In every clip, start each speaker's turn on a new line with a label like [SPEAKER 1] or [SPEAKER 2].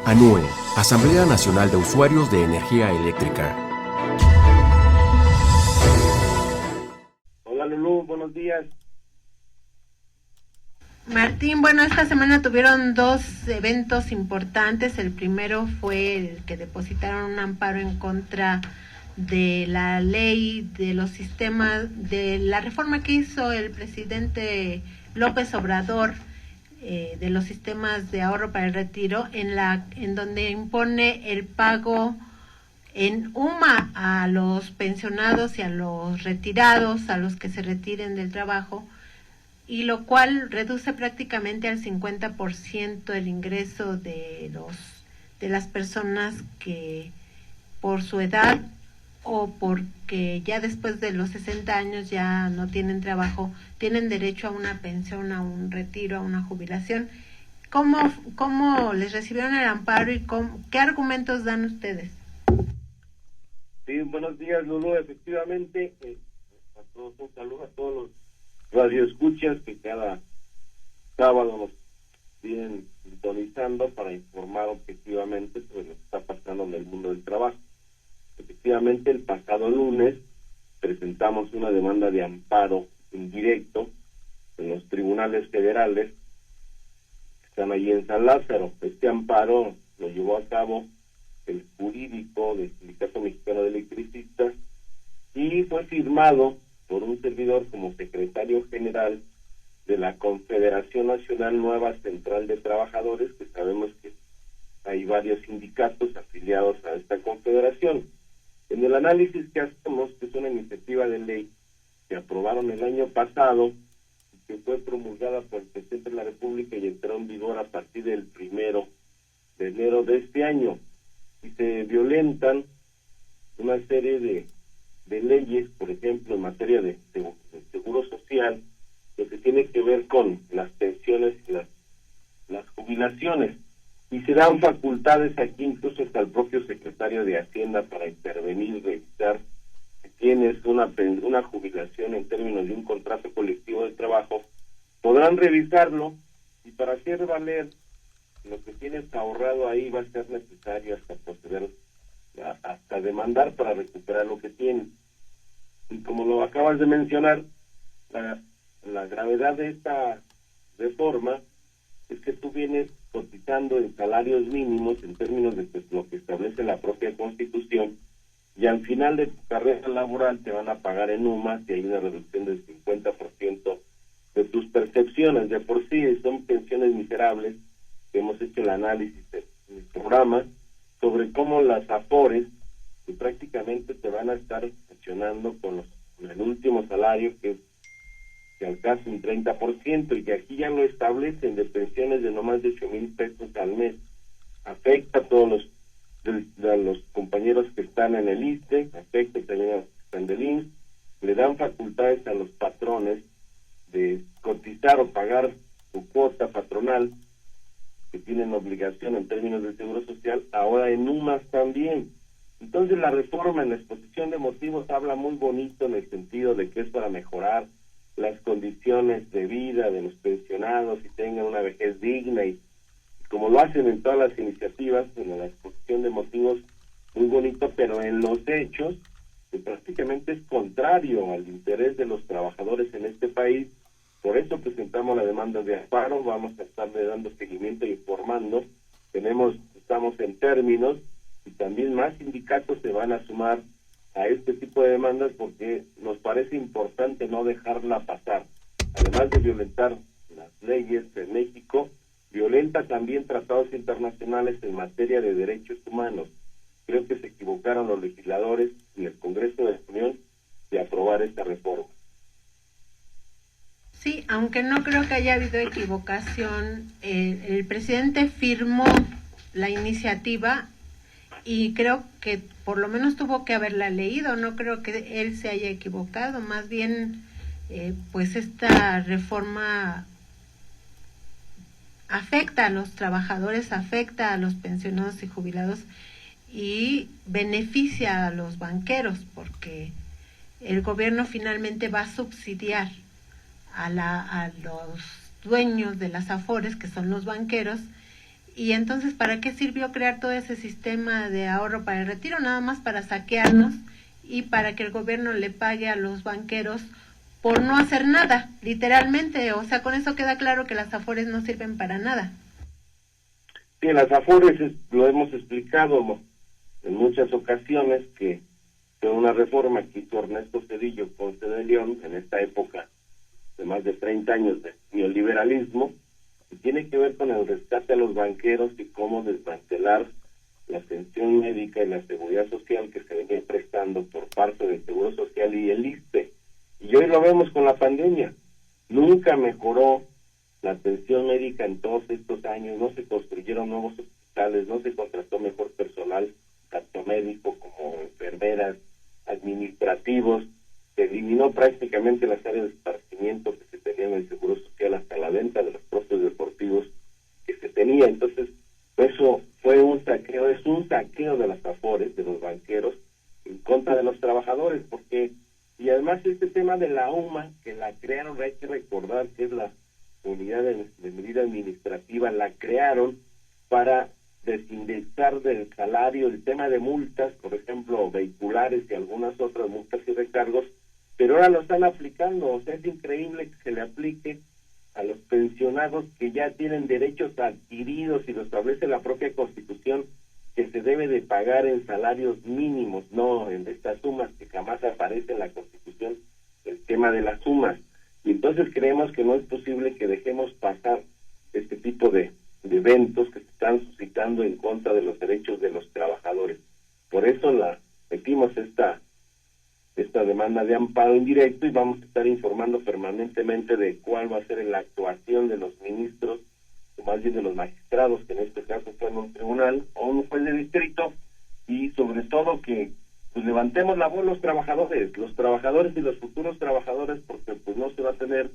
[SPEAKER 1] ANUE, Asamblea Nacional de Usuarios de Energía Eléctrica.
[SPEAKER 2] Hola Lulú, buenos días.
[SPEAKER 3] Martín, bueno, esta semana tuvieron dos eventos importantes. El primero fue el que depositaron un amparo en contra de la ley de los sistemas, de la reforma que hizo el presidente López Obrador, de los sistemas de ahorro para el retiro, en donde impone el pago en UMA a los pensionados y a los retirados, a los que se retiren del trabajo, y lo cual reduce prácticamente al 50% el ingreso de las personas que por su edad o porque ya después de los 60 años ya no tienen trabajo, tienen derecho a una pensión, a un retiro, a una jubilación. ¿Cómo les recibieron el amparo y qué argumentos dan ustedes?
[SPEAKER 2] Sí, buenos días Lulú, efectivamente, a todos un saludo a todos los radioescuchas que cada sábado nos vienen sintonizando para informar objetivamente sobre lo que está pasando en el mundo del trabajo. Efectivamente, el pasado lunes presentamos una demanda de amparo indirecto en los tribunales federales que están allí en San Lázaro. Este amparo lo llevó a cabo el jurídico del Sindicato Mexicano de Electricistas y fue firmado por un servidor como secretario general de la Confederación Nacional Nueva Central de Trabajadores, que sabemos que hay varios sindicatos afiliados a esta confederación. En el análisis que hacemos, que es una iniciativa de ley que aprobaron el año pasado y que fue promulgada por el presidente de la República y entró en vigor a partir del 1 de enero de este año, y se violentan una serie de leyes, por ejemplo, en materia de seguro social, lo que tiene que ver con las pensiones y las jubilaciones, y se dan facultades aquí incluso hasta el propio secretario de Hacienda para intervenir, revisar si tienes una jubilación en términos de un contrato colectivo de trabajo, podrán revisarlo, y para hacer valer lo que tienes ahorrado ahí va a ser necesario hasta proceder hasta demandar para recuperar lo que tienes. Y como lo acabas de mencionar, la gravedad de esta reforma es que tú vienes cotizando en salarios mínimos en términos de lo que establece la propia Constitución, y al final de tu carrera laboral te van a pagar en UMA si hay una reducción del 50% de tus percepciones. De por sí son pensiones miserables, que hemos hecho el análisis en el programa sobre cómo las AFORES que prácticamente te van a estar accionando con el último salario, que alcanza un 30%, y que aquí ya lo establecen, de pensiones de no más de 8,000 pesos al mes. Afecta a todos los compañeros que están en el ISSSTE, afecta también a los que están del IMSS, le dan facultades a los patrones de cotizar o pagar su cuota patronal, que tienen obligación en términos de seguro social, ahora en UMAS también. Entonces la reforma en la exposición de motivos habla muy bonito en el sentido de que es para mejorar las condiciones de vida de los pensionados y tengan una vejez digna, y como lo hacen en todas las iniciativas, en la exposición de motivos, muy bonito, pero en los hechos, que prácticamente es contrario al interés de los trabajadores en este país. Por eso presentamos la demanda de amparo, vamos a estarle dando seguimiento e informando. Estamos en términos, y también más sindicatos se van a sumar a este tipo de demandas porque nos parece importante no dejarla pasar. Además de violentar las leyes de México, violenta también tratados internacionales en materia de derechos humanos. Creo que se equivocaron los legisladores en el Congreso de la Unión de aprobar esta reforma.
[SPEAKER 3] Sí, aunque no creo que haya habido equivocación, el presidente firmó la iniciativa y creo que por lo menos tuvo que haberla leído. No creo que él se haya equivocado, más bien pues esta reforma afecta a los trabajadores, afecta a los pensionados y jubilados y beneficia a los banqueros, porque el gobierno finalmente va a subsidiar a los dueños de las AFORES, que son los banqueros, Y entonces, ¿para qué sirvió crear todo ese sistema de ahorro para el retiro? Nada más para saquearnos y para que el gobierno le pague a los banqueros por no hacer nada, literalmente. O sea, con eso queda claro que las Afores no sirven para nada.
[SPEAKER 2] Sí, las Afores lo hemos explicado en muchas ocasiones, que fue una reforma que hizo Ernesto Zedillo Ponce de León en esta época de más de 30 años de neoliberalismo, y tiene que ver con el rescate a los banqueros y cómo desmantelar la atención médica y la seguridad social que se venía prestando por parte del Seguro Social y el ISSSTE. Y hoy lo vemos con la pandemia. Nunca mejoró la atención médica en todos estos años, no se construyeron nuevos hospitales, no se contrató mejor personal, tanto médico como enfermeras, administrativos, se eliminó prácticamente las áreas de esparcimiento que se tenían en el Seguro Social, hasta la venta de los propios deportivos que se tenía. Entonces, eso fue un saqueo, es un saqueo de las Afores, de los banqueros, en contra de los trabajadores, porque, y además este tema de la UMA, que la crearon, hay que recordar que es la unidad de medida administrativa, la crearon para desindexar del salario el tema de multas, por ejemplo, vehiculares y algunas otras multas y recargos, pero ahora lo están aplicando. O sea, es increíble que se le aplique a los pensionados que ya tienen derechos adquiridos, y lo establece la propia Constitución, que se debe de pagar en salarios mínimos, no en estas sumas que jamás aparece en la Constitución, el tema de las sumas. Y entonces creemos que no es posible que dejemos pasar este tipo de eventos que se están suscitando en contra de los derechos de los trabajadores. Por eso metimos esta demanda de amparo indirecto, y vamos a estar informando permanentemente de cuál va a ser la actuación de los ministros, o más bien de los magistrados, que en este caso fue en un tribunal o un juez de distrito, y sobre todo que pues levantemos la voz los trabajadores y los futuros trabajadores, porque pues no se va a tener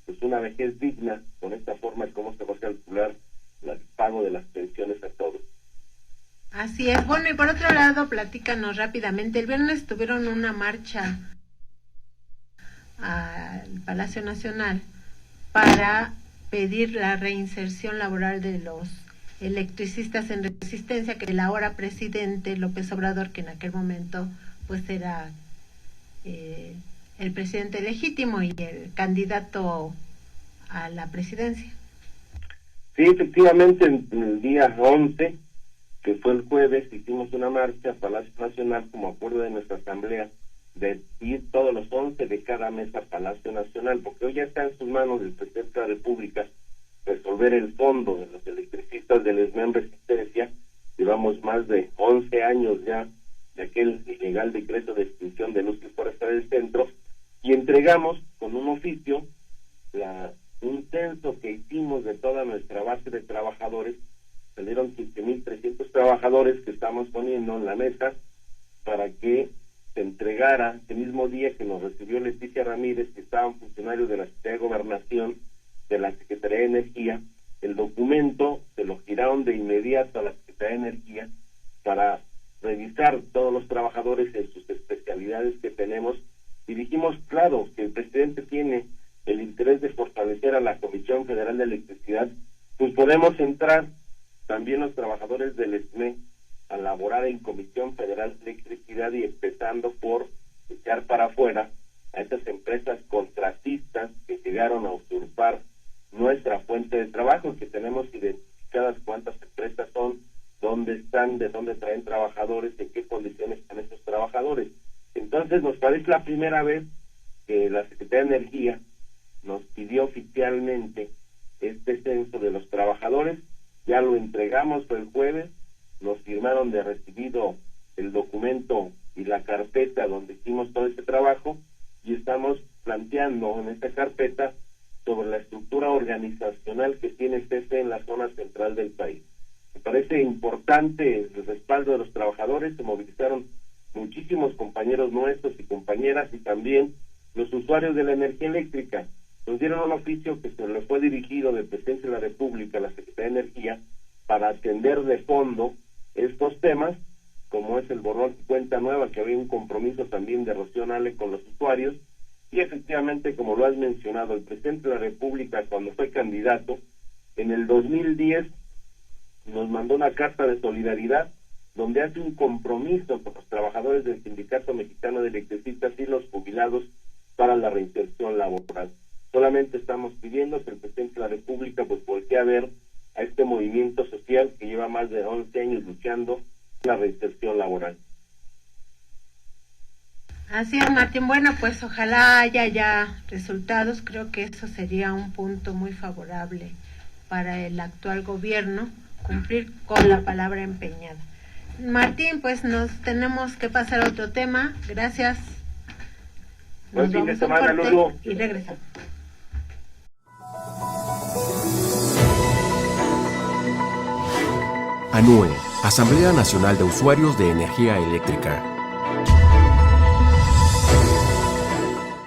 [SPEAKER 2] pues una vejez digna con esta forma de cómo se va a calcular el pago de las pensiones a todos.
[SPEAKER 3] Así es. Bueno, y por otro lado, platícanos rápidamente. El viernes tuvieron una marcha al Palacio Nacional para pedir la reinserción laboral de los electricistas en resistencia, que el ahora presidente López Obrador, que en aquel momento pues era el presidente legítimo y el candidato a la presidencia.
[SPEAKER 2] Sí, efectivamente, en el día 11, que fue el jueves, hicimos una marcha a Palacio Nacional como acuerdo de nuestra asamblea de ir todos los 11 de cada mes a Palacio Nacional, porque hoy ya está en sus manos del presidente de la República resolver el fondo de los electricistas del ESME en resistencia. Llevamos más de 11 años ya de aquel ilegal decreto de extinción de luz y fuerza del centro, y entregamos con un oficio un censo que hicimos de toda nuestra base de trabajadores. Salieron 15.300 trabajadores que estamos poniendo en la mesa para que se entregara el mismo día que nos recibió Leticia Ramírez, que estaban funcionarios de la Secretaría de Gobernación, de la Secretaría de Energía. El documento se lo giraron de inmediato a la Secretaría de Energía para revisar todos los trabajadores en sus especialidades que tenemos, y dijimos, claro, que el presidente tiene el interés de fortalecer a la Comisión Federal de Electricidad, pues podemos entrar también los trabajadores del ESME a laborar en Comisión Federal de Electricidad, y empezando por echar para afuera a estas empresas contratistas que llegaron a usurpar nuestra fuente de trabajo, que tenemos identificadas cuántas empresas son, dónde están, de dónde traen trabajadores, en qué condiciones están esos trabajadores. Entonces nos parece la primera vez que la Secretaría de Energía nos pidió oficialmente este censo de los trabajadores. Ya lo entregamos el jueves, nos firmaron de recibido el documento y la carpeta donde hicimos todo este trabajo, y estamos planteando en esta carpeta sobre la estructura organizacional que tiene CFE en la zona central del país. Me parece importante el respaldo de los trabajadores. Se movilizaron muchísimos compañeros nuestros y compañeras, y también los usuarios de la energía eléctrica. Nos dieron un oficio que se le fue dirigido del presidente de la República a la Secretaría de Energía para atender de fondo estos temas, como es el borrón y cuenta nueva, que había un compromiso también de Rocío Nale con los usuarios. Y efectivamente, como lo has mencionado, el presidente de la República, cuando fue candidato en el 2010, nos mandó una carta de solidaridad donde hace un compromiso con los trabajadores del Sindicato Mexicano de Electricistas y los jubilados para la reinserción laboral. Solamente estamos pidiendo que el presidente de la República pues voltee a ver a este movimiento social que lleva más de 11 años luchando la reinserción laboral.
[SPEAKER 3] Así es, Martín. Bueno, pues ojalá haya ya resultados. Creo que eso sería un punto muy favorable para el actual gobierno, cumplir con la palabra empeñada. Martín, pues nos tenemos que pasar a otro tema. Gracias.
[SPEAKER 2] Buen fin de semana, Lulu.
[SPEAKER 3] Y regresamos.
[SPEAKER 1] ANUE, Asamblea Nacional de Usuarios de Energía Eléctrica.